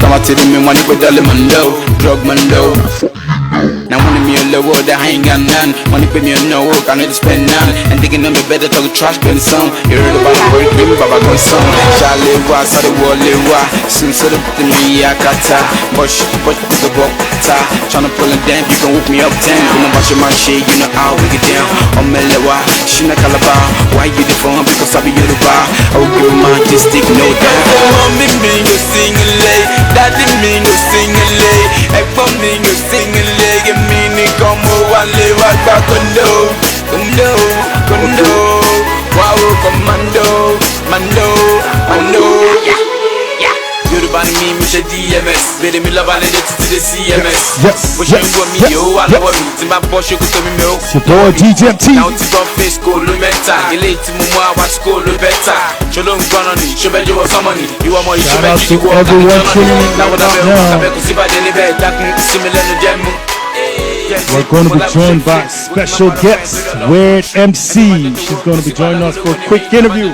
Now I tell me money with all my low, drug man low. Now when me on the road, I ain't got none. Money pay me on no work, I need to spend none. And thinking on me better talk trash pen song. You heard about the word, baby, Baba gun song. Charlie was, sorry, Wally was. Soon so the me, I got ta. Push the book, ta. Tryna pull it down, you can whip me up 10. You know about your man shit, you know how we get down. I'm a lewa, she na calabar. Why you the phone? Because I be you the bar. I will give my stick no down. Mommy me go sing a lay, daddy me go sing a lay, and for me go sing a lay. Mini como wale wagba kondo, kondo, kondo. Wow, commando, mando. You're the body me, Mr. DMS. Baby, me love and let to the CMS. Yes. What you want me, yo? I love me. To my boss, you could tell me, yo. Your boy DJ MT. Now to go face school, no better. You late to Mumwa, watch school, no better. Children gone on it. Show me you want some money. You want more, you should Shout out to everyone tuning in right now. We're going to be joined by special guest, Weird MC. She's going to be joining us for a quick interview.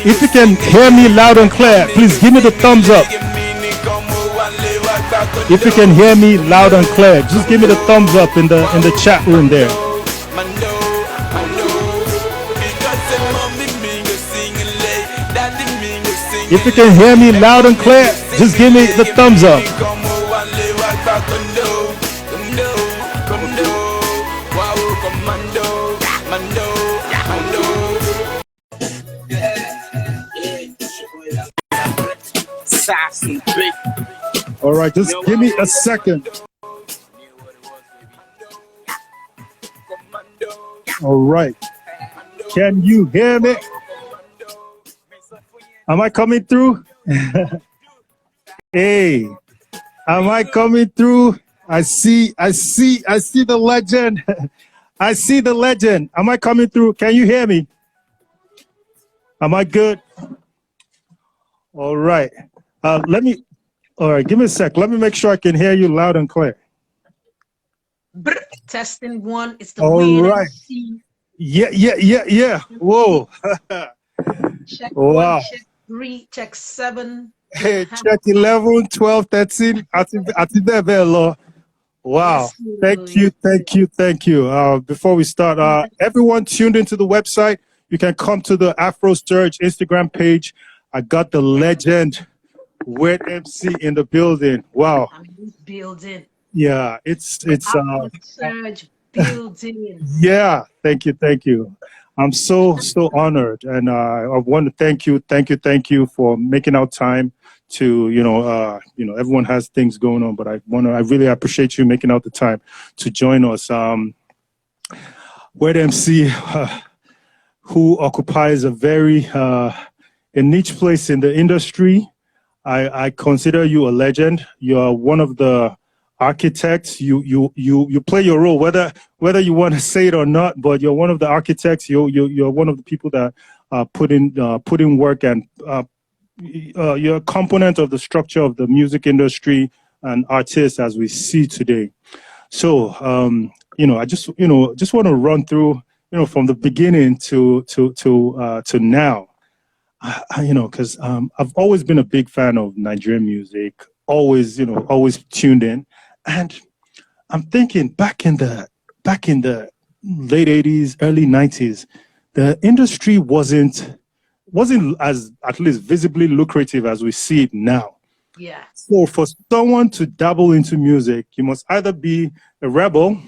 If you can hear me loud and clear, please give me the thumbs up. If you can hear me loud and clear, just give me the thumbs up in the chat room there. If you can hear me loud and clear, just give me the thumbs up. All right, just give me a second. All right. Can you hear me? Am I coming through? Hey, am I coming through? I see the legend. I see the legend. Am I coming through? Can you hear me? Am I good? All right. All right, give me a sec. Let me make sure I can hear you loud and clear. Testing one. It's the all right. Yeah. Whoa. Check wow. 1, check 3, check 7. Hey, check 11, 12, 13. Wow. Thank you. Before we start, everyone tuned into the website, you can come to the Afrosurge Instagram page. I got the legend Weird MC in the building. Wow. I'm in this building. Yeah, it's Afrosurge building. Yeah, thank you. I'm so honored, and I want to thank you for making out time to everyone has things going on, but I really appreciate you making out the time to join us. Weird MC, who occupies a very a niche place in the industry. I consider you a legend. You're one of the architects. You play your role, whether you want to say it or not, but you're one of the architects. You're one of the people that put in work, and you're a component of the structure of the music industry and artists as we see today. So I just want to run through from the beginning to now. Because I've always been a big fan of Nigerian music, always tuned in. And I'm thinking back in the late 80s, early 90s, the industry wasn't as at least visibly lucrative as we see it now. Yeah. So for someone to dabble into music, you must either be a rebel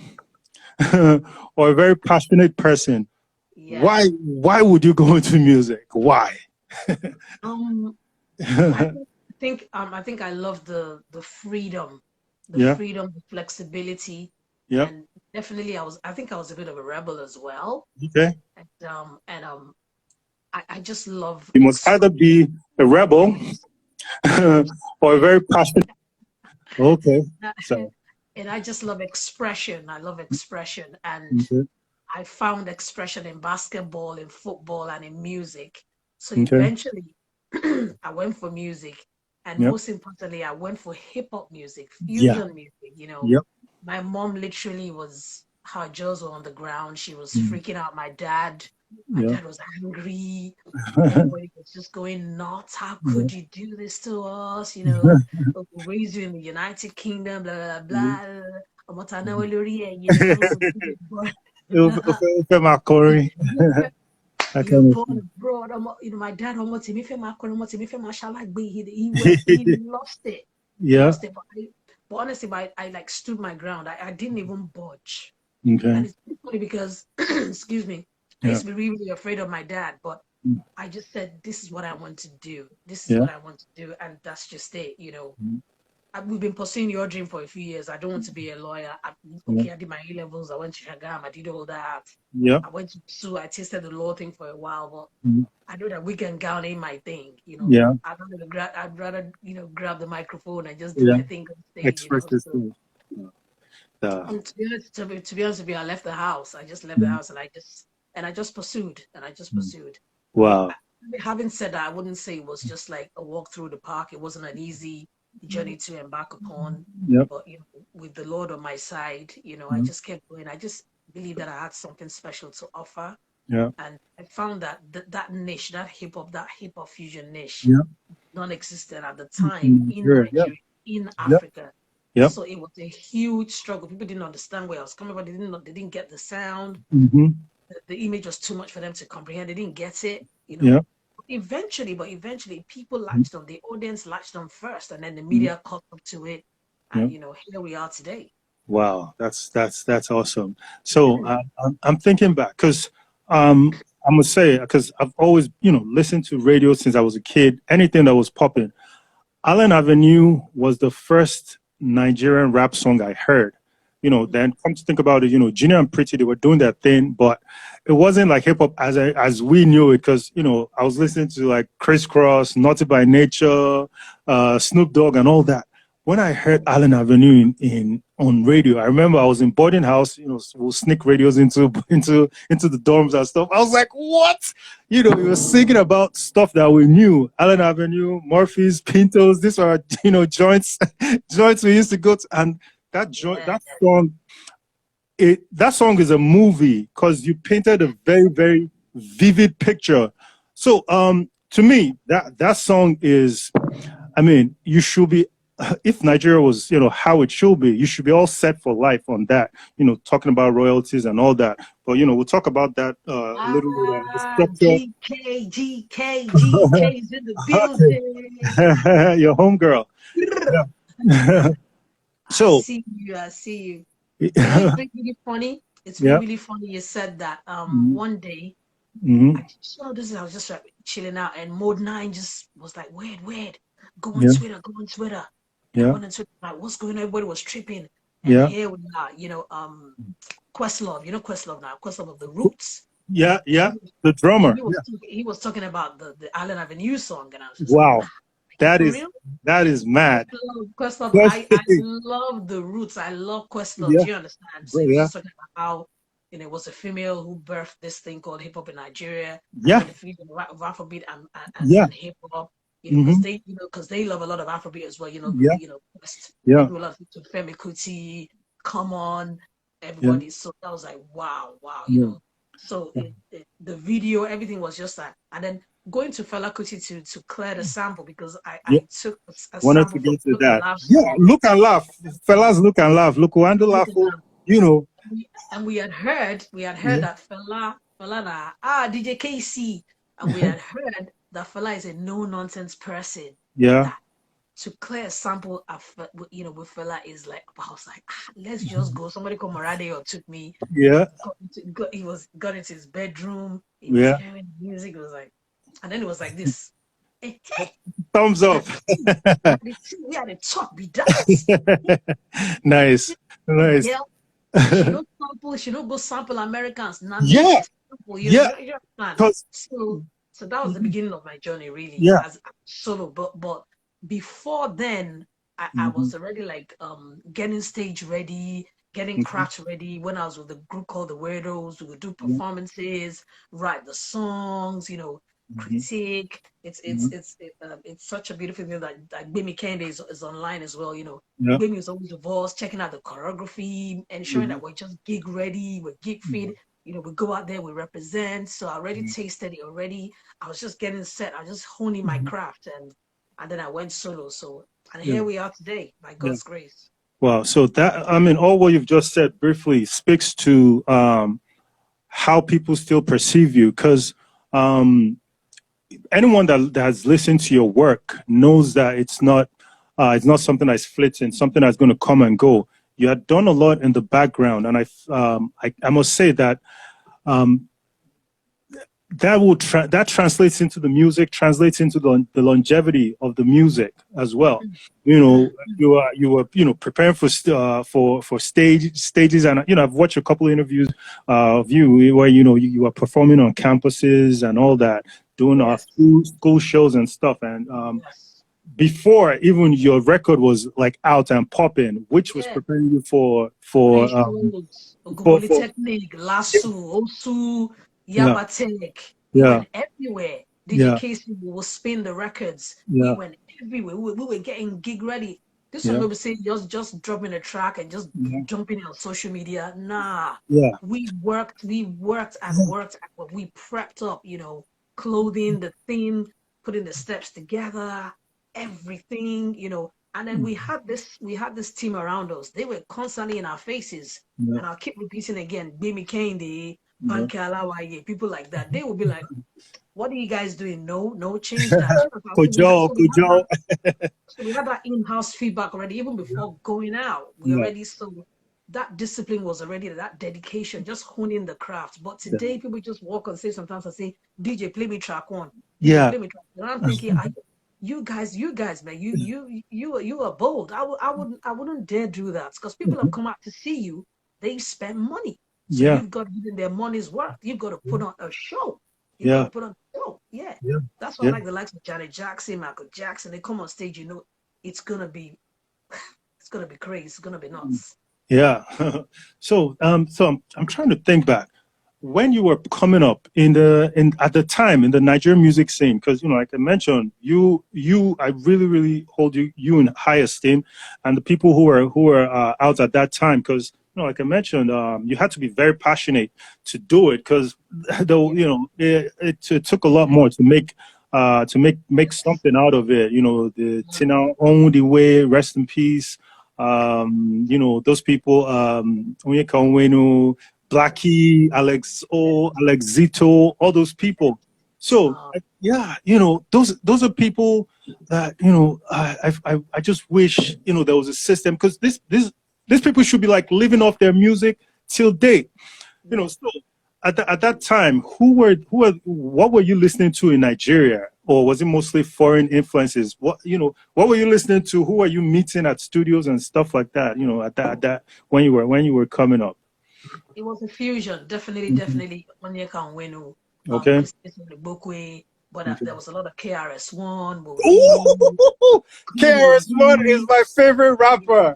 or a very passionate person. Yeah. Why would you go into music? Why? I think I love the freedom, freedom, the flexibility. Yeah. And definitely I think I was a bit of a rebel as well. Okay. And I just love. You must either be a rebel or a very passionate. Okay. So. And I just love expression. I love expression, and I found expression in basketball, in football, and in music. So eventually, I went for music, and most importantly, I went for hip hop music, fusion music. My mom literally was her jaws were on the ground. She was freaking out. My dad was angry. Everybody was just going nuts. How could you do this to us? You know, we raised you in the United Kingdom, blah, blah, blah. You're born abroad. You know, my dad almost he lost it. Yeah. Lost it. But honestly, I like stood my ground. I didn't even budge. Okay. And it's funny because, excuse me, I used to be really, really afraid of my dad, but I just said, this is what I want to do. This is what I want to do. And that's just it, you know. We've been pursuing your dream for a few years. I don't want to be a lawyer. I did my A-levels. I went to Shagam. I did all that. Yeah. I went to sue. I tasted the law thing for a while, but I know that weekend gown ain't my thing. You know. Yeah. I'd rather you know, grab the microphone and just do my thing on stage. Express this thing. To be honest with you, I left the house. I just left the house and I just pursued. Wow. Having said that, I wouldn't say it was just like a walk through the park. It wasn't an easy journey to embark upon. But you know, with the Lord on my side, you know, I just kept going. I just believed that I had something special to offer. Yeah. And I found that that niche, that hip hop fusion niche, non-existent at the time in Nigeria, in Africa. Yeah. So it was a huge struggle. People didn't understand where I was coming from. They didn't get the sound. The image was too much for them to comprehend. They didn't get it. You know. Yeah. Eventually, people latched on. The audience latched on first, and then the media caught up to it. And you know, here we are today. Wow, that's awesome. So I'm thinking back because I must say, because I've always, you know, listened to radio since I was a kid. Anything that was popping. Allen Avenue was the first Nigerian rap song I heard. You know, then come to think about it, you know, Junior and Pretty, they were doing their thing, but it wasn't like hip hop as we knew it, because, you know, I was listening to like Criss Cross, Naughty by Nature, Snoop Dogg, and all that. When I heard Allen Avenue on radio, I remember I was in boarding house, you know, we'll sneak radios into the dorms and stuff. I was like, what? You know, we were singing about stuff that we knew. Allen Avenue, Murphy's, Pintos, these were, you know, joints we used to go to. And that song is a movie because you painted a very, very vivid picture. So to me, that song is, I mean, you should be, if Nigeria was, you know, how it should be, you should be all set for life on that, you know, talking about royalties and all that. But, you know, we'll talk about that a little later. GK's in the building. Your homegirl. Yeah. So I see you. It's really funny. It's really funny you said that. One day, I was just like chilling out, and Mode 9 just was like, weird. Go on Twitter. Yeah. I went on Twitter, like, what's going on? Everybody was tripping. And here we are, you know, Questlove. You know Questlove now, Questlove of the Roots. Yeah, the drummer. He was talking about the Allen Avenue song, and I was just wow. Like, that is mad. Questlove. I love the Roots. I love Questlove. Do you understand? So he was talking about how, you know, it was a female who birthed this thing called hip hop in Nigeria. Yeah. And the fusion of Afrobeat and hip hop. You know, because they love a lot of Afrobeat as well. You know, Quest, do a lot of Femi Kuti, Come On, everybody. So that was like, wow, you know. So the video, everything was just that, and then going to Fela Kuti to clear the sample, because I took a wanted sample to get to that. Yeah, look and laugh. Fellas, look and laugh. Look, Wando laugh. You know. And we had heard that Fela DJ KC, and we had heard that Fela is a no-nonsense person. Yeah. To clear a sample of, you know, with Fela is like, I was like, let's just go. Somebody called Morade took me. Yeah. Got into his bedroom. He was hearing music. It was like, and then it was like this. Thumbs up. We had a talk, be that. Nice. Yeah. She don't go sample Americans. So that was the beginning of my journey, really. Yeah. As solo, but before then, I was already like getting stage ready, getting craft ready. When I was with a group called the Weirdos, we would do performances, write the songs, you know, critique. It's such a beautiful thing that Bimi Kende is online as well. You know, Bimi is always involved, checking out the choreography, ensuring that we're just gig ready, we're gig fit. You know, we go out there, we represent. So I already tasted it already. I was just getting set. I was just honing my craft, and then I went solo. So here we are today, by God's grace. Wow. So that, I mean, all what you've just said briefly speaks to how people still perceive you, because anyone that has listened to your work knows that it's not something that's fleeting, something that's going to come and go. You had done a lot in the background, and I must say that that translates into the music, translates into the longevity of the music as well. You know, you were preparing for stages, and I've watched a couple of interviews of you where you are performing on campuses and all that, doing school shows and stuff, and before even your record was like out and popping, which was preparing you for Technique, Lasso, Osu, Yabatek. We went everywhere. DJ Casey will spin the records. We went everywhere. We were getting gig ready. This one we say just dropping a track and just jumping on social media. Nah. We worked and worked, but we prepped up, clothing, the theme, putting the steps together, everything, and then we had this team around us. They were constantly in our faces. And I'll keep repeating again, Bimi Kende, Bankalawaye, people like that. They will be like, what are you guys doing? No, change that. So we had that in-house feedback already, even before going out. We already saw that discipline was already that dedication, just honing the craft. But today people just walk on stage sometimes and say, DJ, play me track one. Play me track one. And I'm thinking, you guys, man, you are bold. I wouldn't dare do that, because people have come out to see you. They spend money. So you've got to give them their money's worth. You've got to put on a show. You've got to put on a show. That's why I like the likes of Janet Jackson, Michael Jackson. They come on stage, it's gonna be crazy. It's gonna be nuts. Yeah. So I'm trying to think back when you were coming up at the time in the Nigerian music scene, because like I mentioned, I really, really hold you in high esteem, and the people who were out at that time, because like I mentioned, you had to be very passionate to do it, because it took a lot more to make something out of it. The Tina Onwudiwe, rest in peace. Those people, Onyeka Onwenu, Blackie, Alexito, all those people. So those are people that I just wish there was a system, because these people should be like living off their music till date. So at that time, what were you listening to in Nigeria, or was it mostly foreign influences? What were you listening to? Who were you meeting at studios and stuff like that? At that when you were coming up. It was a fusion, definitely. Onyeka Onwenu, but there was a lot of KRS-One. KRS-One is my favorite rapper.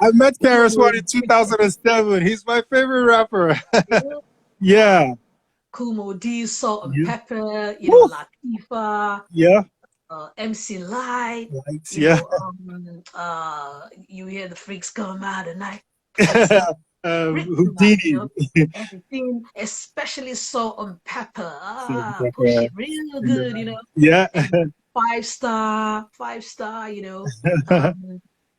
I met KRS-One in 2007. He's my favorite rapper. Yeah. Kumo D, Salt and Pepper, Latifa. Yeah. MC Light. You hear the freaks come out at night. Houdini. Everything, especially Salt and Pepper. Push it real good, Yeah. Five star,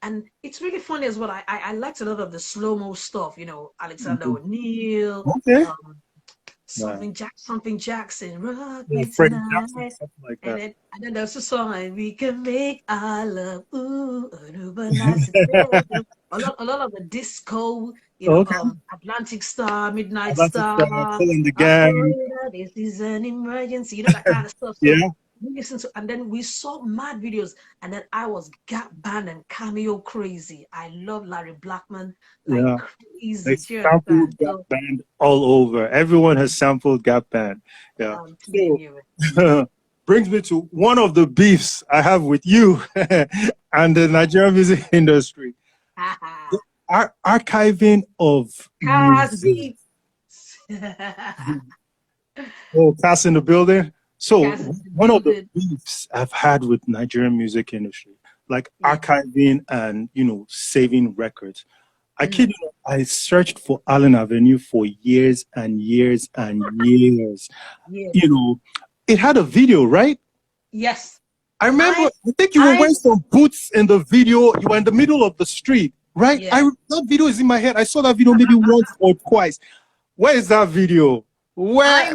and it's really funny as well. I liked a lot of the slow-mo stuff, Alexander O'Neal, something Jackson, rock me tonight. Like that. And then there's a song, and we can make our love, a lot of the disco, Atlantic Star, Midnight Star, Pulling the Gang. This is an emergency, that kind of stuff. So we listened to, and then we saw mad videos, and then I was Gap Band and Cameo crazy. I love Larry Blackman crazy. They sampled Gap Band all over. Everyone has sampled Gap Band. Yeah. Brings me to one of the beefs I have with you and the Nigerian music industry. The archiving of music. Oh, Cass in the building. So one of the beefs I've had with Nigerian music industry, like archiving and saving records. I kid you not, I searched for Allen Avenue for years and years and years. It had a video, right? Yes. I remember, I think you were wearing some boots in the video. You were in the middle of the street, right? Yeah. That video is in my head. I saw that video maybe once or twice. Where is that video? Where?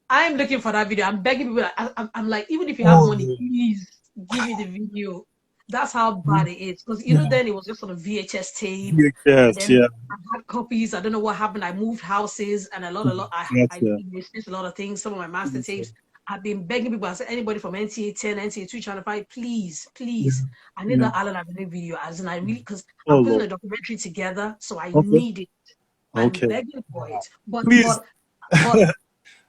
I'm looking for that video. I'm begging people. I'm like, even if you have money, please give me the video. That's how bad it is. Because then it was just on a VHS tape. VHS, I had copies. I don't know what happened. I moved houses and I missed a lot of things. Some of my master tapes. I've been begging people. I said, anybody from NTA 10, NTA 2, Channel 5, please. I need the Allen Avenue video. As in, I really, because I'm putting a documentary together, so I need it. I'm begging for it.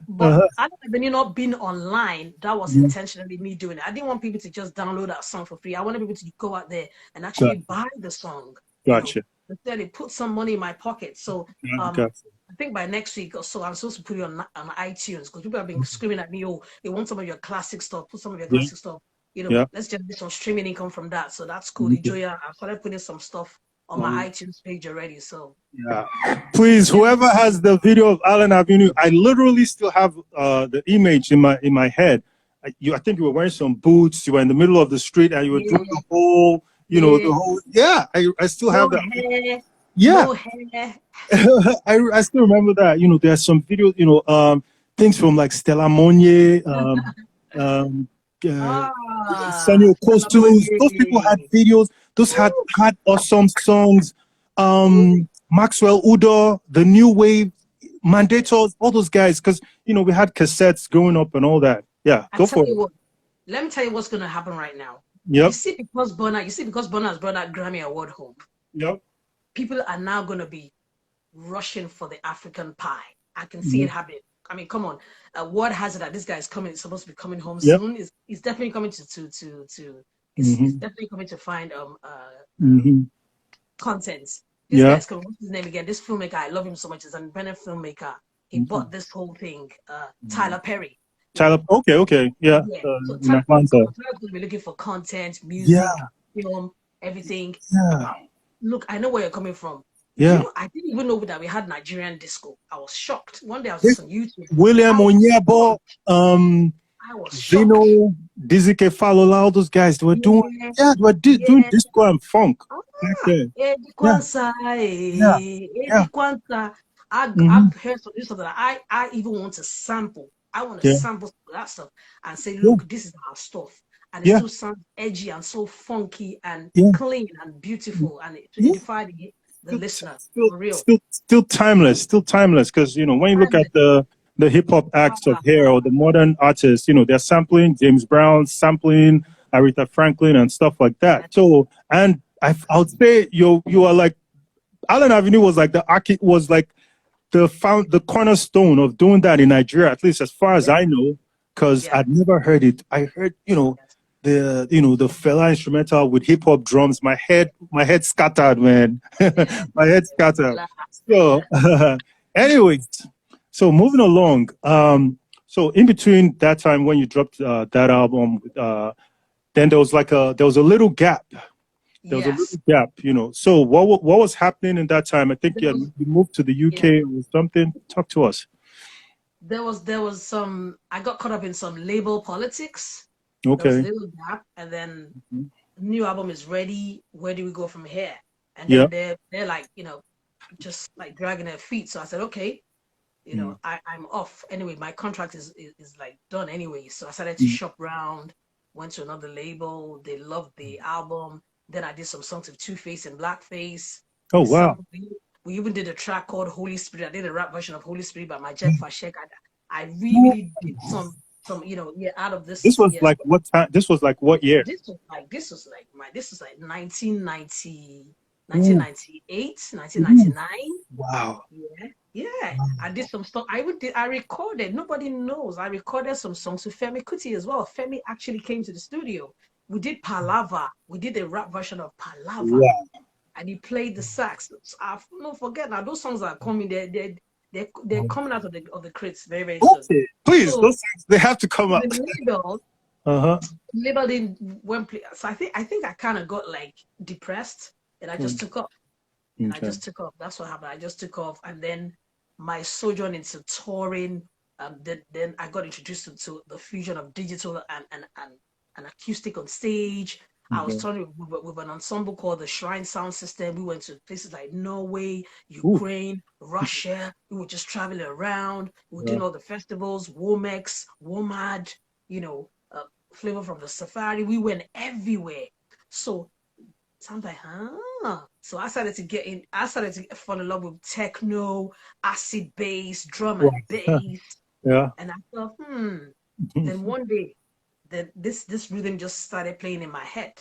But Allen Avenue not being online, that was intentionally me doing it. I didn't want people to just download that song for free. I wanted people to go out there and actually buy the song. Gotcha. Instead, they put some money in my pocket. So I think by next week or so, I'm supposed to put it on iTunes, because people have been screaming at me, oh, they want some of your classic stuff. Put some of your classic stuff. Let's just get some streaming income from that. So that's cool. Enjoy. I started putting some stuff on my iTunes page already. So please, whoever has the video of Allen Avenue, I literally still have the image in my head. I think you were wearing some boots. You were in the middle of the street and you were doing the whole, the whole. Yeah, I still have that. Hair, yeah, I still remember that. There's some videos. Things from like Stella Monye, Samuel Costumes. Those people had videos. Those had awesome songs. Maxwell Udo, the New Wave, Mandators, all those guys, because we had cassettes growing up and all that. Yeah, go for it. Let me tell you what's gonna happen right now. Yep. You see, because Burna has brought that Grammy Award home. Yep. People are now gonna be rushing for the African pie. I can see it happening. I mean, come on. Word has it that this guy is coming. It's supposed to be coming home soon. He's definitely coming to. He's definitely coming to find content. This guy's coming. What's his name again? This filmmaker, I love him so much. He's an independent filmmaker. He bought this whole thing. Tyler Perry. Okay, yeah. So Tyler's going to be looking for content, music, film, everything. Yeah. Look, I know where you're coming from. Yeah. I didn't even know that we had Nigerian disco. I was shocked. One day I was just on YouTube. William Onyebo, I was Zeno, Dizzy Falola, all those guys, they were doing doing disco and funk. I've heard some stuff that I even want to sample. I want to sample that stuff and say, look, this is our stuff. And it still sounds edgy and so funky and clean and beautiful and to edify the listener. For real. Still timeless, because when you look at the hip hop acts of here or the modern artists, they're sampling James Brown, sampling Aretha Franklin and stuff like that. So, and I would say you are like, Allen Avenue was like the cornerstone of doing that in Nigeria, at least as far as I know, because I'd never heard it. I heard, the Fela instrumental with hip hop drums. My head scattered, man. My head scattered. So, anyways, so moving along. So in between that time when you dropped that album, then there was a little gap. There was a little gap, So what was happening in that time? I think you moved to the UK or something. Talk to us. There was some. I got caught up in some label politics. Okay. There was a little gap, and then new album is ready. Where do we go from here? And then they're like, just like dragging their feet. So I said, okay, I'm off anyway. My contract is like done anyway. So I started to shop around. Went to another label. They loved the album. Then I did some songs with Two-Face and Blackface. Oh, wow. We even did a track called Holy Spirit. I did a rap version of Holy Spirit by my Jet Fashek. I really did some out of this. This was like what time? This was like what year? This was like 1998, 1999. Wow. Yeah. Wow. I did some stuff. I recorded. Nobody knows. I recorded some songs with Femi Kuti as well. Femi actually came to the studio. We did Palava. We did a rap version of Palava. Yeah. And he played the sax. Don't forget now, those songs are coming. they're coming out of the crates very, very soon. Okay, please, So those things, they have to come up. the label didn't play. So I think I kind of got like depressed, and I just took off. And I just took off. That's what happened. I just took off, and then my sojourn into touring. Then I got introduced to the fusion of digital and acoustic on stage. I was touring with an ensemble called the Shrine Sound System. We went to places like Norway, Ukraine, Russia. We were just traveling around. We were doing all the festivals, Womex, WOMAD, Flavor from the Safari. We went everywhere. So I'm like, So I started to fall in love with techno, acid bass, drum and bass. Yeah. And I thought, Then one day, this rhythm just started playing in my head.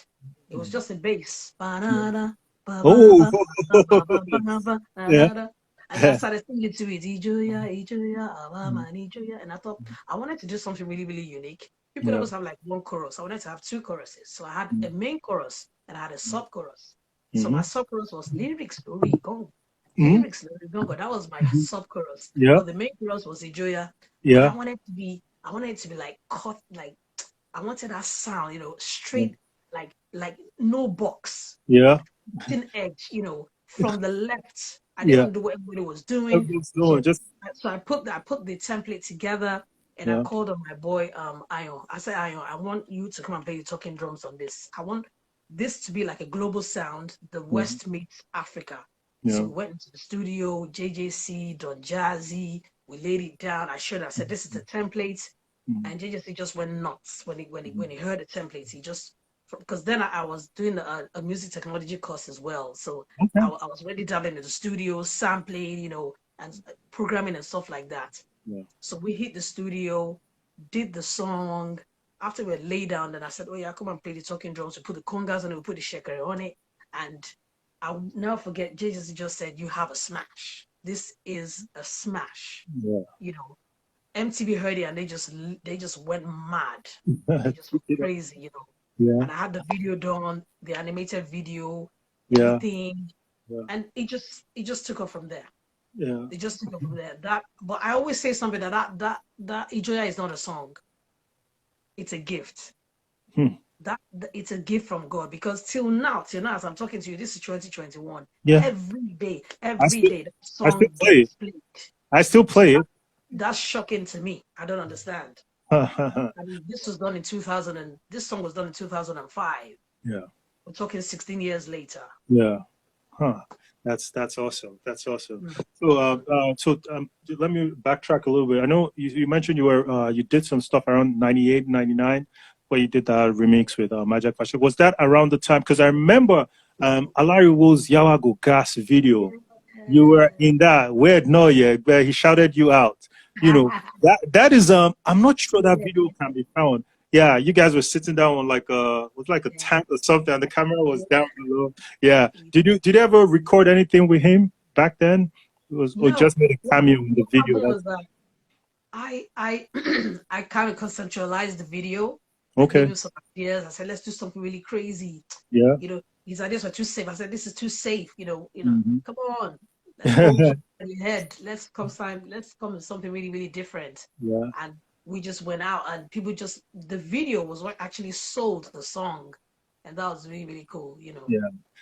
It was just a bass. And I started singing to it. And I thought I wanted to do something really, really unique. People always have like one chorus. I wanted to have two choruses. So I had a main chorus and I had a sub chorus. So my sub chorus was lyrics, Lori Gong. Lyrics, Lori Gong. That was my sub chorus. Yeah. So the main chorus was Ijoya. Yeah. I wanted it to be like cut, like I wanted that sound, straight, like no box. Yeah. Thin edge, from the left. I didn't do what everybody was doing. So I put the template together, and I called on my boy Ion. I said, Ion, I want you to come and play the talking drums on this. I want this to be like a global sound. The West meets Africa. Yeah. So we went into the studio, JJC, Don Jazzy. We laid it down. I said, this is the template. And JJC just went nuts when he heard the templates. He just, because then I was doing a music technology course as well. So I was already dabbling in the studio, sampling, and programming and stuff like that. Yeah. So we hit the studio, did the song. After we laid down, then I said, oh yeah, come and play the talking drums. We put the congas on it, we put the shaker on it. And I'll never forget, JJC just said, you have a smash. This is a smash. Yeah. MTV heard it and they just went mad. They just went crazy, Yeah. And I had the video done, the animated video, everything. Yeah. And it just took off from there. Yeah. It just took off from there. But I always say something that Ijoya is not a song. It's a gift. That it's a gift from God, because till now as I'm talking to you, this is 2021. Yeah. Every day that song gets played. I still play it. That's shocking to me. I don't understand. I mean, this was done in 2000, and this song was done in 2005. Yeah. We're talking 16 years later. Yeah. Huh. That's awesome. That's awesome. So let me backtrack a little bit. I know you mentioned you did some stuff around 98, 99, where you did that remix with Majak Fashion. Was that around the time? Because I remember Alari Wool's Yawago Gas video. You were in that weird where he shouted you out. That is I'm not sure that video can be found. Yeah, you guys were sitting down on like a tank or something, and the camera was down below. Yeah. Did you ever record anything with him back then? Or just made a cameo in the video? I kind of conceptualized the video. Okay. I gave him some ideas. I said, let's do something really crazy. Yeah. His ideas were too safe. I said, this is too safe. Come on. Let's go ahead. Let's come with something really, really different. Yeah. And we just went out, and people the video was what actually sold the song. And that was really, really cool, Yeah.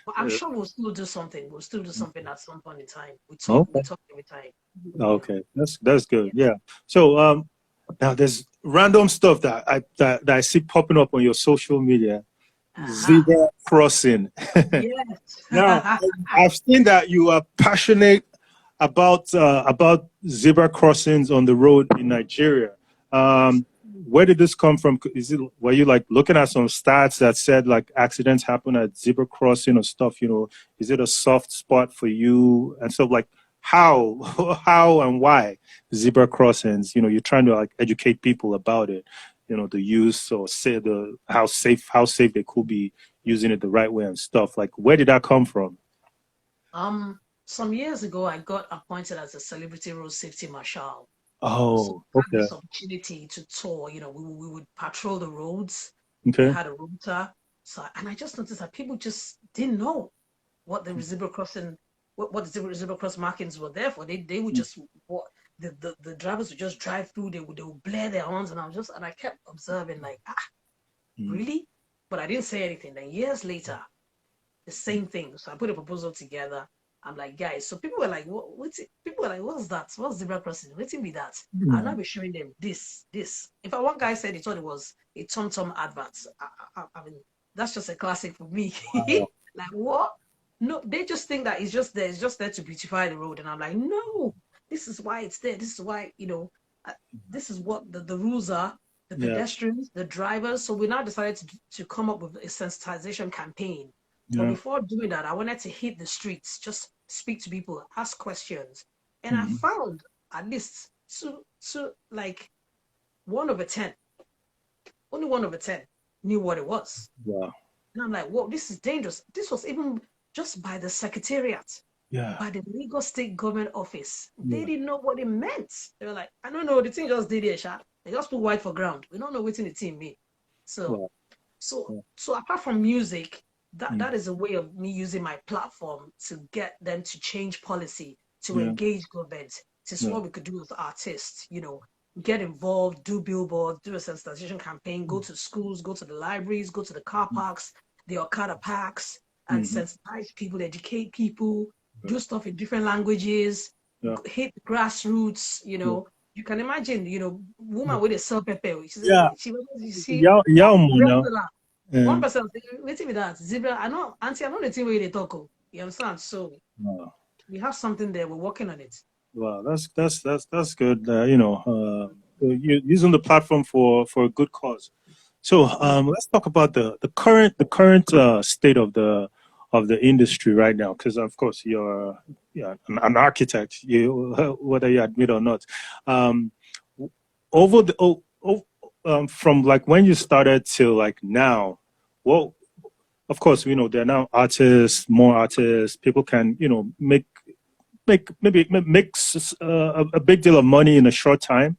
But I'm sure we'll still do something. We'll still do something at some point in time. We talk every time. Okay. That's good. Yeah. So now there's random stuff that I see popping up on your social media. Zebra crossing. Yes. Now I've seen that you are passionate about zebra crossings on the road in Nigeria. Where did this come from? Were you like looking at some stats that said like accidents happen at zebra crossing or stuff? Is it a soft spot for you? And so like how and why zebra crossings? You're trying to like educate people about it. The use or say how safe they could be using it the right way and stuff. Like, where did that come from? Some years ago, I got appointed as a celebrity road safety marshal. Oh, so I had this opportunity to tour. We would patrol the roads. Okay. We had a router. And I just noticed that people just didn't know what the zebra crossing what the zebra cross markings were there for. They would just the drivers would just drive through. They would blare their horns, and I kept observing like, really? But I didn't say anything. Then years later, the same thing. So I put a proposal together. I'm like, guys. So people were like, what's it? People were like, what's that? What's zebra crossing? What's it be that? I'll not be showing them this. In fact, one guy said he thought it was a TomTom advert. I mean, that's just a classic for me. Wow. Like, what? No, they just think that it's just there. It's just there to beautify the road. And I'm like, no, this is why it's there. This is why, this is what the rules are. The pedestrians, the drivers. So we now decided to come up with a sensitization campaign. But before doing that, I wanted to hit the streets, just speak to people, ask questions. And I found at least like 1 over 10. Only 1 over 10 knew what it was. Wow. And I'm like, whoa, this is dangerous. This was even just by the secretariat, by the Lagos State Government Office. They didn't know what it meant. They were like, I don't know, the thing just did it, Sha. They just put white for ground. We don't know what the team mean. So apart from music, that is a way of me using my platform to get them to change policy, to engage government. This is what we could do with artists, get involved, do billboards, do a sensitization campaign, go to schools, go to the libraries, go to the car parks, the Okada parks, and sensitize people, educate people, do stuff in different languages, hit the grassroots, You can imagine, woman with a sell pepper. One person waiting with that zebra. I know, auntie. I know the thing where they talk. You understand? So we have something there. We're working on it. Wow, that's good. Using the platform for a good cause. So let's talk about the current state of the industry right now, because of course you're an architect, whether you admit or not. From like when you started till like now, well, of course, there are now more artists. People can, make a big deal of money in a short time.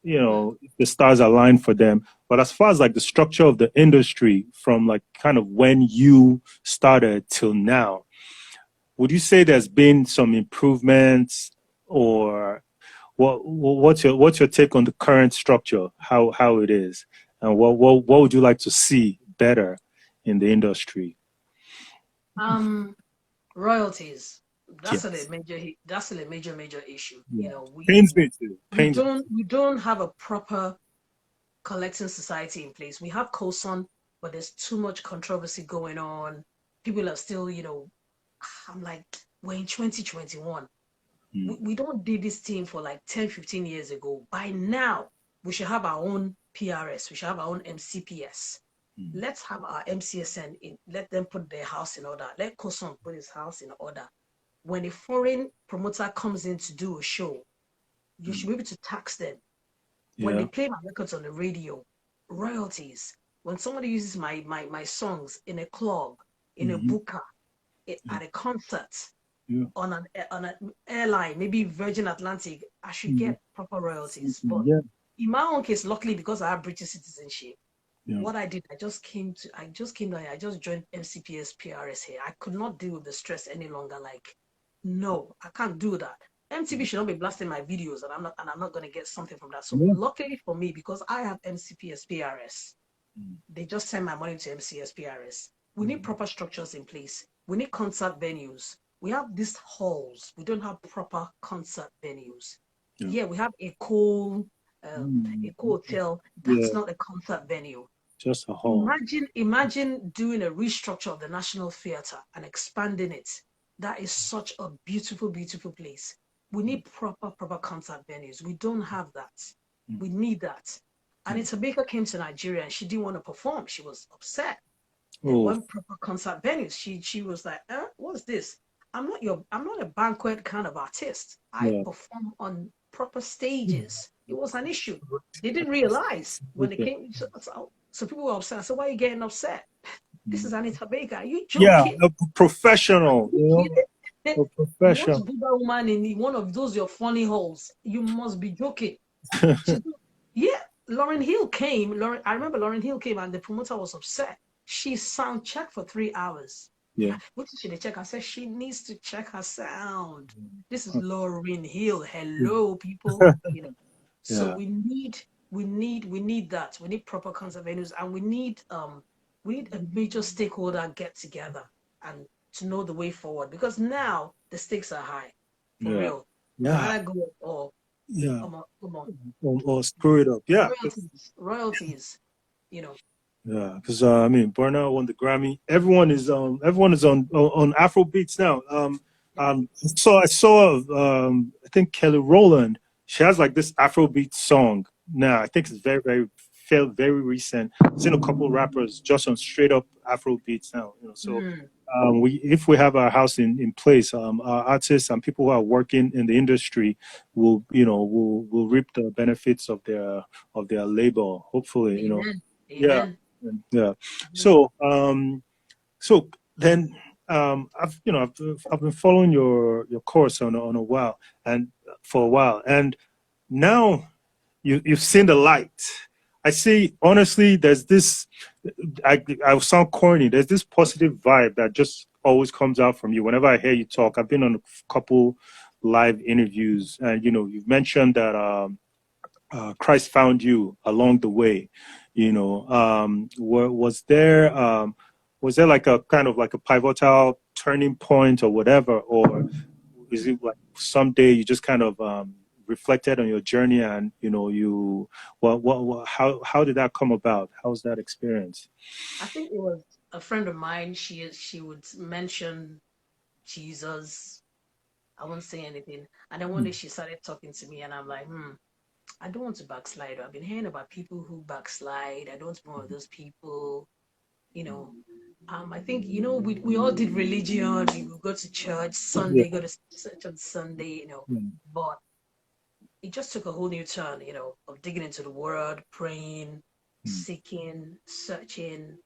The stars align for them. But as far as like the structure of the industry from like kind of when you started till now, would you say there's been some improvements, or what's your take on the current structure, how it is, and what would you like to see better in the industry? Royalties. That's a major issue. Pains me too. We don't have a proper collecting society in place. We have COSON, but there's too much controversy going on. People are still, I'm like, we're in 2021. We don't do this thing for like 10, 15 years ago. By now, we should have our own PRS. We should have our own MCPS. Let's have our MCSN in. Let them put their house in order. Let COSON put his house in order. When a foreign promoter comes in to do a show, you should be able to tax them. When they play my records on the radio, royalties. When somebody uses my songs in a club, in a booker, at a concert, on an airline, maybe Virgin Atlantic, I should get proper royalties. But in my own case, luckily, because I have British citizenship, what I did, I just joined MCPS PRS here. I could not deal with the stress any longer. Like, no, I can't do that. MTV should not be blasting my videos, and I'm not going to get something from that. So luckily for me, because I have MCPS PRS, they just send my money to MCS PRS. We need proper structures in place. We need concert venues. We have these halls. We don't have proper concert venues. We have a cool hotel. That's not a concert venue. Just a hall. Imagine doing a restructure of the National Theatre and expanding it. That is such a beautiful, beautiful place. We need proper concert venues. We don't have that. We need that. Anita Baker came to Nigeria and she didn't want to perform. She was upset. One proper concert venues. She was like, what's this? I'm not a banquet kind of artist. I perform on proper stages. It was an issue. They didn't realize when they came. So people were upset. So why are you getting upset? This is Anita Baker. Are you joking? Yeah, a professional. A professional. You want to be that woman in one of those your funny holes. You must be joking. Lauryn Hill came. I remember Lauryn Hill came and the promoter was upset. She sound checked for 3 hours. Yeah. What should they check? I said she needs to check her sound. This is Lauryn Hill. Hello, people. You know. So Yeah. we need that. We need proper concert venues, and we need a major stakeholder get together and to know the way forward, because now the stakes are high for Yeah. real. Yeah. Either go or Yeah. come on. Or screw it up. Yeah. Royalties, you know. Yeah, because I mean, Burna won the Grammy. Everyone is on Afro beats now. So I saw I think Kelly Rowland. She has like this Afro beat song now. I think it's very recent. I've seen a couple rappers just on straight up Afro beats now. You know, so if we have our house in place, our artists and people who are working in the industry will reap the benefits of their labor. Hopefully, you know. Amen. Yeah. Amen. Yeah. So so then I've been following your course on a while and for a while, and now you've seen the light. I see, honestly, there's this, I sound corny, there's this positive vibe that just always comes out from you whenever I hear you talk. I've been on a couple live interviews, and you've mentioned that Christ found you along the way. Was there like a kind of like a pivotal turning point or whatever, or is it like someday you just kind of reflected on your journey and how did that come about? How was that experience? I think it was a friend of mine. She would mention Jesus. I won't say anything, and then one day she started talking to me, and I'm like, I don't want to backslide. I've been hearing about people who backslide. I don't want to be one of those people, you know. I think, we all did religion. We would go to church Sunday, go to church on Sunday, but it just took a whole new turn, of digging into the word, praying, seeking, searching.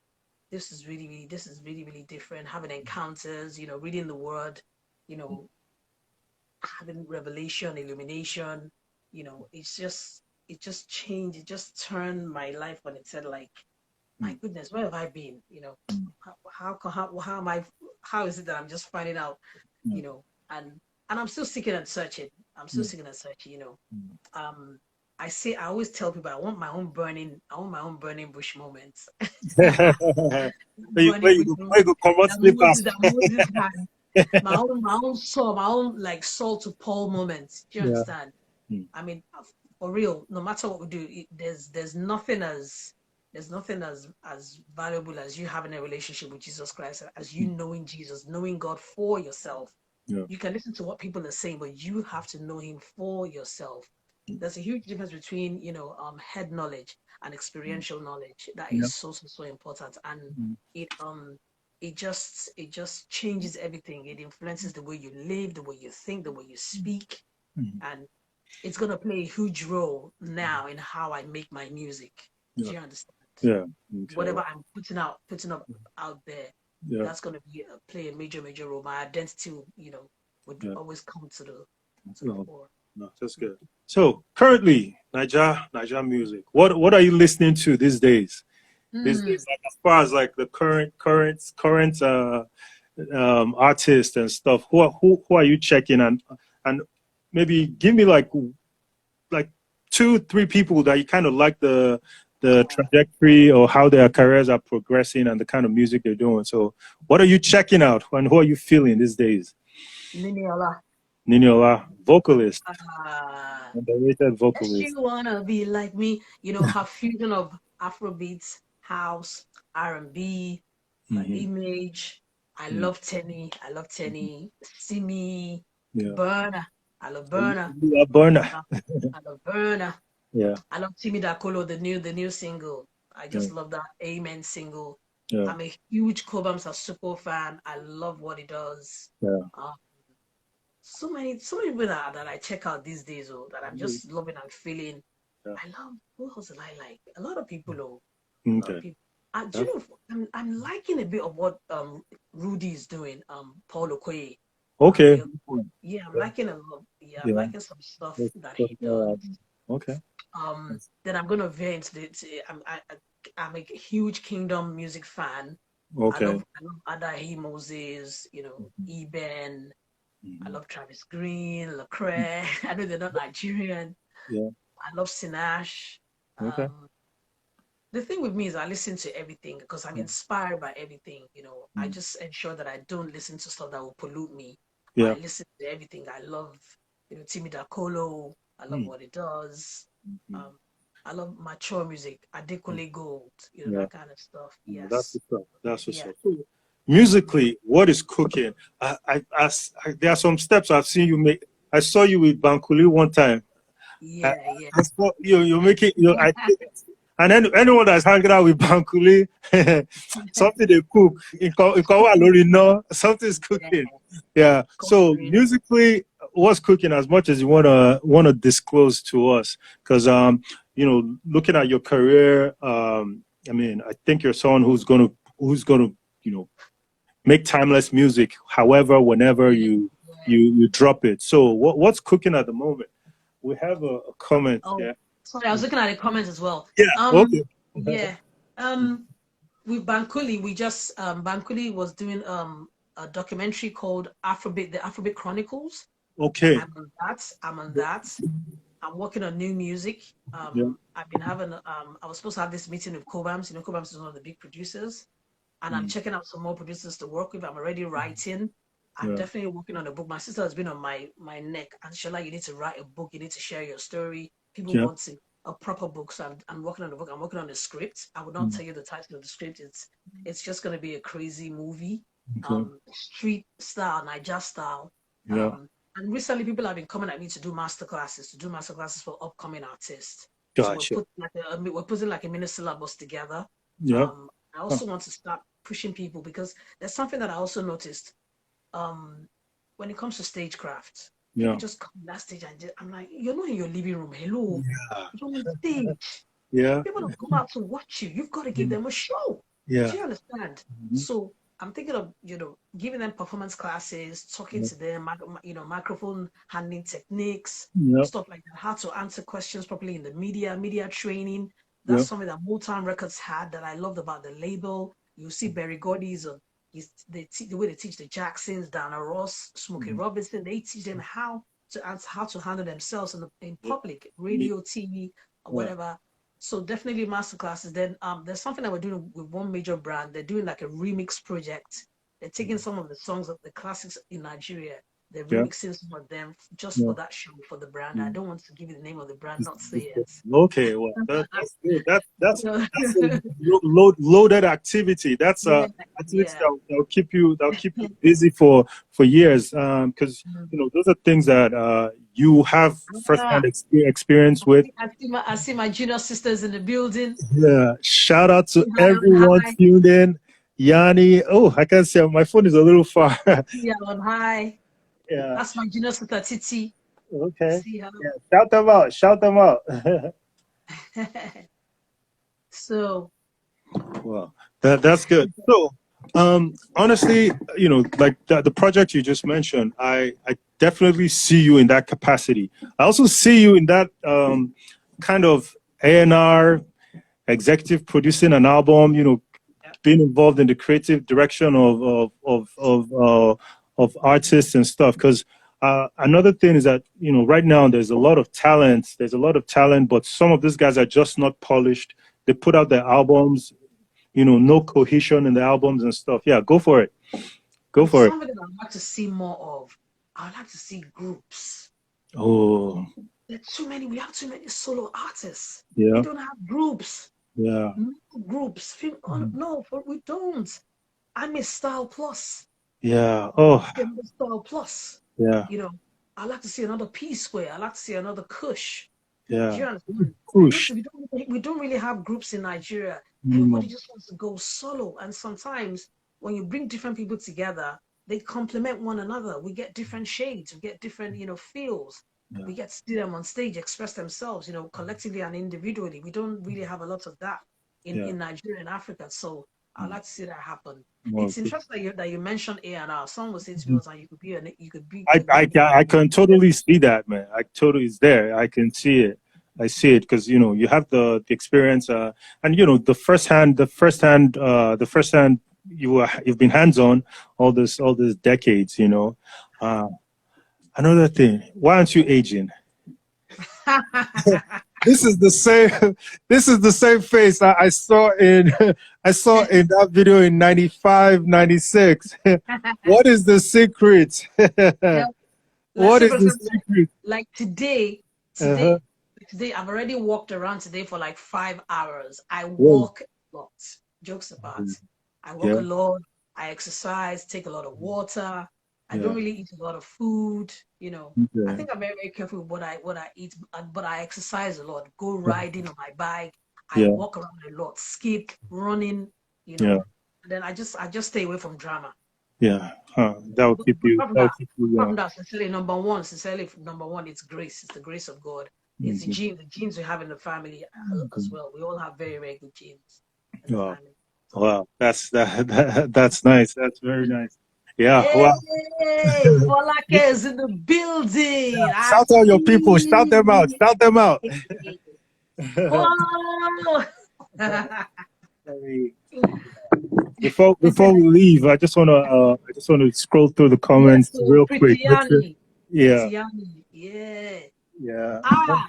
This is really, really different. Having encounters, reading the word, having revelation, illumination, it just changed. It just turned my life on its head. Like, my goodness, where have I been? How is it that I'm just finding out, and I'm still seeking and searching. I always tell people I want my own burning bush moments. Where you come on, sleep fast. Moses had. My own soul, my own like Saul to Paul moments. Do you understand? I mean, for real, no matter what we do, there's nothing as valuable as you having a relationship with Jesus Christ, as you knowing Jesus, knowing God for yourself. You can listen to what people are saying, but you have to know Him for yourself. There's a huge difference between head knowledge and experiential knowledge. That is so important, and it just changes everything. It influences the way you live, the way you think, the way you speak, and it's gonna play a huge role now in how I make my music. Do you understand? Yeah. Okay. Whatever I'm putting up out there, that's gonna play a major role. My identity, would always come to the fore. No, that's good. So currently, Naija music. What are you listening to these days? These days, like, as far as like the current artists and stuff. Who are you checking, and maybe give me like 2-3 people that you kind of like the trajectory or how their careers are progressing and the kind of music they're doing. So what are you checking out and who are you feeling these days? Niniola, vocalist. Underrated vocalist. She wanna be like me, her fusion of Afrobeats, house, R&B, my image. I love Tenny. Simi, Burna. I love Burna. I love Burna. Yeah. I love Timmy Dakolo, the new single. I just love that Amen single. Yeah. I'm a huge Cobham Sasuko fan. I love what he does. Yeah. So many people that I check out these days, that I'm just loving and feeling. Yeah. I love, who else do I like? A lot of people, Okay. Do you know, I'm liking a bit of what Rudy is doing, Paul Okoye. Okay. I'm liking a lot. I'm liking some stuff that he does. Okay. Then I'm gonna veer into I'm a huge Kingdom music fan. Okay. I love Adahi Moses, you know, Eben. I love Travis Green, Lecrae. I know they're not Nigerian. Yeah. I love Sinach. Okay. The thing with me is I listen to everything because I'm inspired by everything. You know, I just ensure that I don't listen to stuff that will pollute me. Yeah. I listen to everything. I love, you know, Timmy Dakolo. I love what it does. I love mature music, Adekunle Gold, you know, that kind of stuff. Yes. That's what's up. That's what's up. So, musically, what is cooking? There are some steps I've seen you make. I saw you with Bankuli one time. Yeah. I saw you're making, and then anyone that's hanging out with Bankuli, something they cook, something's cooking. Yeah. So musically, what's cooking as much as you wanna disclose to us? Because you know, looking at your career, I mean, I think you're someone who's gonna, you know, make timeless music, however, whenever you drop it. So what's cooking at the moment? We have a comment. Yeah. Sorry, I was looking at the comments as well. Yeah. Okay. Yeah. With Bankuli, we just Bankuli was doing a documentary called the Afrobeat Chronicles. Okay. I'm on that. I'm working on new music. I've been having I was supposed to have this meeting with Cobams. You know, Cobams is one of the big producers. And I'm checking out some more producers to work with. I'm already writing. I'm definitely working on a book. My sister has been on my neck. And she's like, you need to write a book. You need to share your story. People want a proper book. So I'm working on the book. I'm working on the script. I would not tell you the title of the script. It's just going to be a crazy movie. Street style, Naija style. And recently people have been coming at me to do masterclasses for upcoming artists. Gotcha. So we're putting like a mini syllabus together. Yeah. I also want to start pushing people because there's something that I also noticed when it comes to stagecraft. People just come on that stage and I'm like, you're not in your living room. Hello. You're on stage. People don't come out to watch you. You've got to give them a show. Do you understand? So I'm thinking of, you know, giving them performance classes, talking to them, you know, microphone handling techniques, stuff like that, how to answer questions properly in the media training. That's something that Motown Records had that I loved about the label. You see Berry Gordy's, the way they teach the Jacksons, Dana Ross, Smokey Robinson, they teach them how to handle themselves in public, radio, TV, or whatever. So definitely masterclasses. Then there's something that we're doing with one major brand. They're doing like a remix project. They're taking some of the songs of the classics in Nigeria. They're remixing some of them just for that show for the brand. I don't want to give you the name of the brand, not say it. Okay, well that's good. That's a loaded activity. That's activity that'll keep you busy for years. Because you know those are things that you have first-hand experience with. I see my junior sisters in the building. Yeah, shout out to everyone tuned in. Yanni, I can see my phone is a little far. On high. Yeah, that's my junior sister Titi. Okay. Shout them out. So, well, that's good. So, honestly, you know, like the project you just mentioned, I definitely see you in that capacity. I also see you in that kind of A&R, executive producing an album. You know, being involved in the creative direction of artists and stuff. Because another thing is that, you know, right now there's a lot of talent. But some of these guys are just not polished. They put out their albums, you know, no cohesion in the albums and stuff. Yeah, go for it. Something that I'd like to see more of. I'd like to see groups. Oh. There's too many. We have too many solo artists. Yeah. We don't have groups. Yeah. No groups. No, we don't. I'm a Style Plus. Yeah. Oh. Style Plus. Yeah. You know, I like to see another P Square. I like to see another Kush. Yeah. Do you understand? Kush. We don't really have groups in Nigeria. Everybody just wants to go solo. And sometimes when you bring different people together, they complement one another. We get different shades. We get different, you know, feels. Yeah. We get to see them on stage express themselves, you know, collectively and individually. We don't really have a lot of that in Nigeria and Africa. So I'd like to see that happen. Well, it's interesting that you mentioned A&R. Someone was saying to me, you could be. I can totally see that, man. It's there. I can see it. I see it because, you know, you have the experience and, you know, the first hand you've been hands-on all this decades, you know. Another thing, why aren't you aging? This is the same face I saw in that video in 95, 96. What is the secret? What is the secret? Like today, I've already walked around today for like 5 hours. I walk a lot. Jokes apart. I walk a lot. I exercise, take a lot of water. I don't really eat a lot of food, you know. I think I'm very, very careful with what I eat, but I exercise a lot. Go riding on my bike. I walk around a lot, skip, running, you know. And then I just stay away from drama. Yeah, that will keep you. Sincerely, number one, it's grace. It's the grace of God. It's the genes we have in the family as well. We all have very, very good genes. Wow, that's nice. That's very nice. Yeah. Hey, Wow. Folake is in the building. Shout out your people. Shout them out. Shout them out. Before we leave, I just wanna scroll through the comments real quick. Yeah.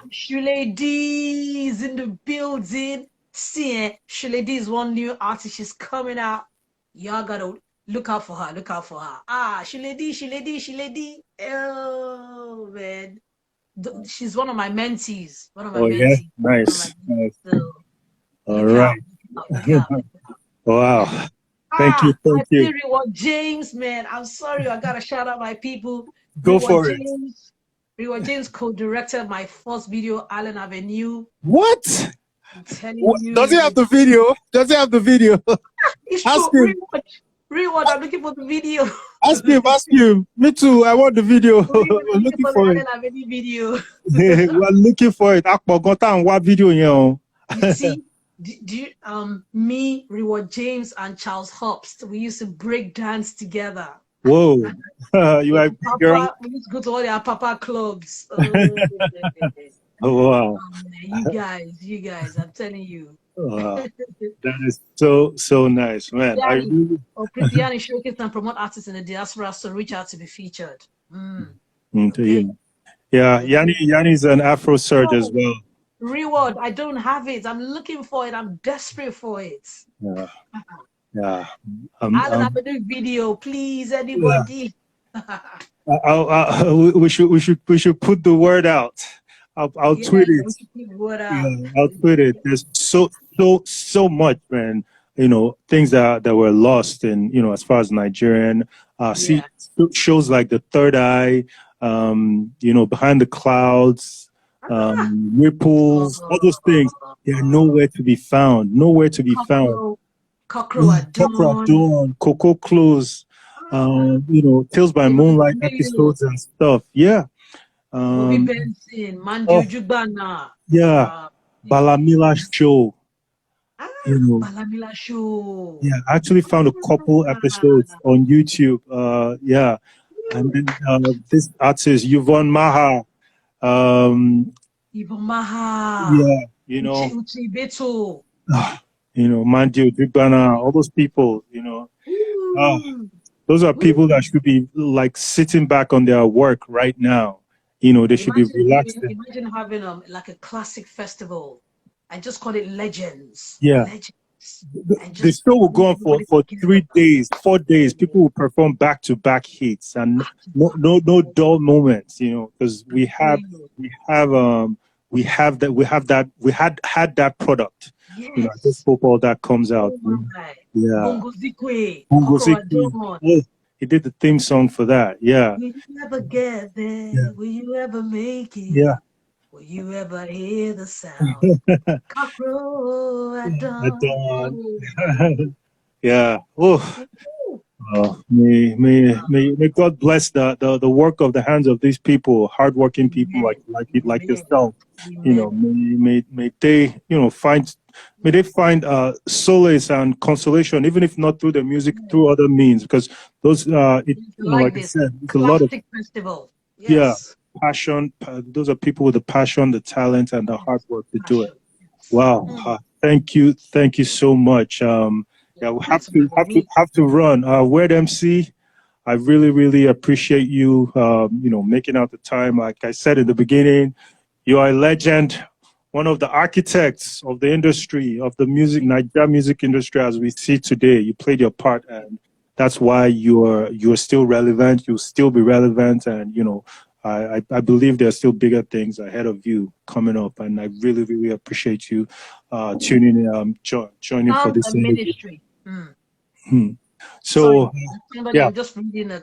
Shule D is in the building. See, Shule D is one new artist. She's coming out. Y'all gotta look out for her. Look out for her. Shule D. Oh man, she's one of my mentees. Yeah, nice. So, all right. Wow. Thank you. Reward James, man. I'm sorry, I gotta shout out my people. Go for it. Reward James co-directed my first video, Allen Avenue. What? I'm telling you. Does he have the video? Ask him. Reward, I'm looking for the video. Ask him. Me too. I want the video. I'm looking for it. Video. We're looking for it. What video? You see, do you, me, Reward James, and Charles Hopst, we used to break dance together. Whoa, you are girl. We used to go to all their Papa clubs. Oh wow. You guys, I'm telling you. Wow. That is so nice, man. Christiani showcase and promote artists in the diaspora, so reach out to be featured. Okay. Yeah, Yanni's an Afrosurge as well. Reward, I don't have it. I'm looking for it. I'm desperate for it. Yeah. I'll have a new video, please, anybody. We should put the word out. I'll tweet it. I'll tweet it. There's so much, man. You know, things that were lost in, you know, as far as Nigerian shows like The Third Eye, you know, Behind the Clouds, Ripples, all those things. They're nowhere to be found. Cockroach at Dawn, Coco Close, you know, Tales by Moonlight episodes and stuff. Yeah. Benson, Jubana. Yeah. Balamila Show. You know, Balamila Show. Yeah, I actually found a couple episodes on YouTube. Yeah. And then this artist, Yvonne Maha. Yvonne Maha. Yeah, you know. Uchi Beto. You know, Mandio Dugbana, all those people, you know. Those are people that should be like sitting back on their work right now. You know, they should be relaxed. Imagine having like a classic festival and just call it Legends. Yeah. Legends. The show will go on for 3 days, 4 days. People will perform back-to-back hits and no dull moments, you know, because we had that product. Yes. You know, I just hope all that comes out. Yeah. Bongo Zikwe. Oh, he did the theme song for that. Yeah. Will you ever get there? Yeah. Will you ever make it? Yeah. Will you ever hear the sound? Cockroach at dawn. Yeah. Oh. May God bless the work of the hands of these people, hardworking people like yourself. You know, may they, you know, find solace and consolation, even if not through the music, through other means, because those like I said, it's a lot of festival. Yes. Yeah, passion. Those are people with the passion, the talent, and the hard work to do it. Wow. Thank you so much. Yeah, we have to run. Word MC, I really, really appreciate you, making out the time. Like I said in the beginning, you are a legend, one of the architects of the industry, of the Naija music industry as we see today. You played your part, and that's why you're still relevant. You'll still be relevant, and I believe there are still bigger things ahead of you coming up, and I really, really appreciate you tuning in, joining for this ministry. So, somebody, I'm just reading a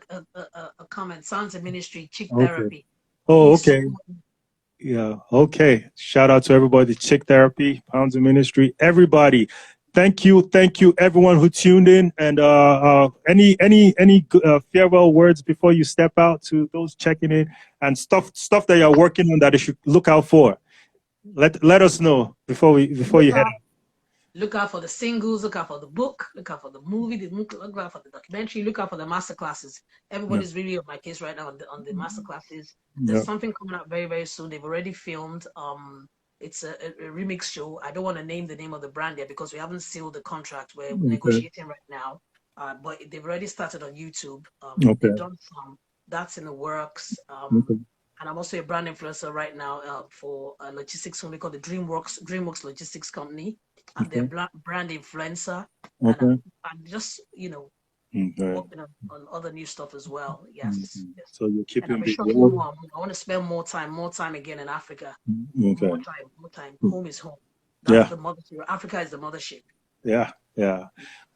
comment. Sounds a ministry, chick therapy. Oh, okay. Yeah, okay. Shout out to everybody. Chick Therapy, Pounds of Ministry, everybody. Thank you, everyone who tuned in. And any farewell words before you step out to those checking in and stuff that you're working on that you should look out for. Let us know before you head out. Look out for the singles, look out for the book, look out for the movie, look out for the documentary, look out for the master classes. Everybody's really on my case right now on the master classes. There's something coming out very, very soon. They've already filmed. It's a remix show. I don't want to name the name of the brand yet because we haven't sealed the contract. We're negotiating right now. But they've already started on YouTube. They've done some. That's in the works. And I'm also a brand influencer right now for a logistics company called the DreamWorks Logistics Company. I'm their brand influencer. And I'm just, working on other new stuff as well. Yes. So you're keeping busy. I want to spend more time again in Africa. More time. Home is home. That's the mothership. Africa is the mothership. Yeah.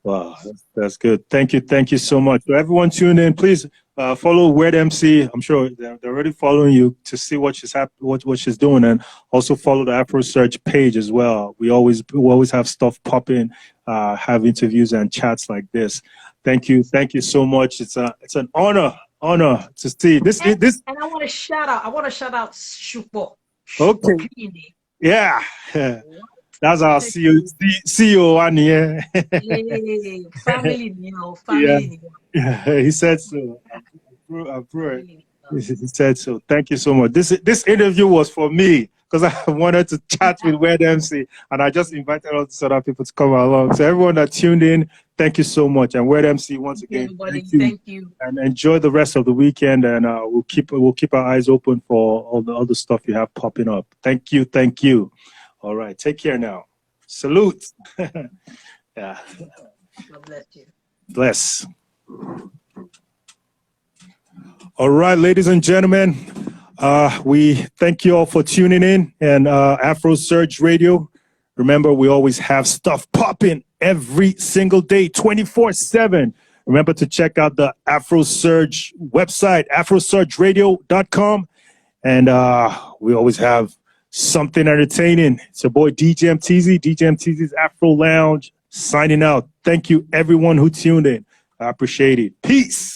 Wow, that's good. Thank you so much. So everyone tune in, please follow Weird MC. I'm sure they're already following you to see what she's doing, and also follow the Afrosurge page as well. We always have stuff popping, have interviews and chats like this. Thank you so much. It's an honor to see this. And I want to shout out Shupo. Okay. Yeah. That's our CEO one here. Family. Yeah, he said so. He said so. Thank you so much. This interview was for me because I wanted to chat with Weird MC, and I just invited all these other people to come along. So everyone that tuned in, thank you so much. And Weird MC, once again, thank you. And enjoy the rest of the weekend. And we'll keep our eyes open for all the other stuff you have popping up. Thank you. All right, take care now. Salute. Yeah. God bless you. Bless. All right, ladies and gentlemen, we thank you all for tuning in and Afrosurge Radio. Remember, we always have stuff popping every single day, 24/7. Remember to check out the Afrosurge website, afrosurgeradio.com. And we always have something entertaining. It's your boy DJ emteezy's Afro Lounge signing out. Thank you everyone who tuned in. I appreciate it. Peace.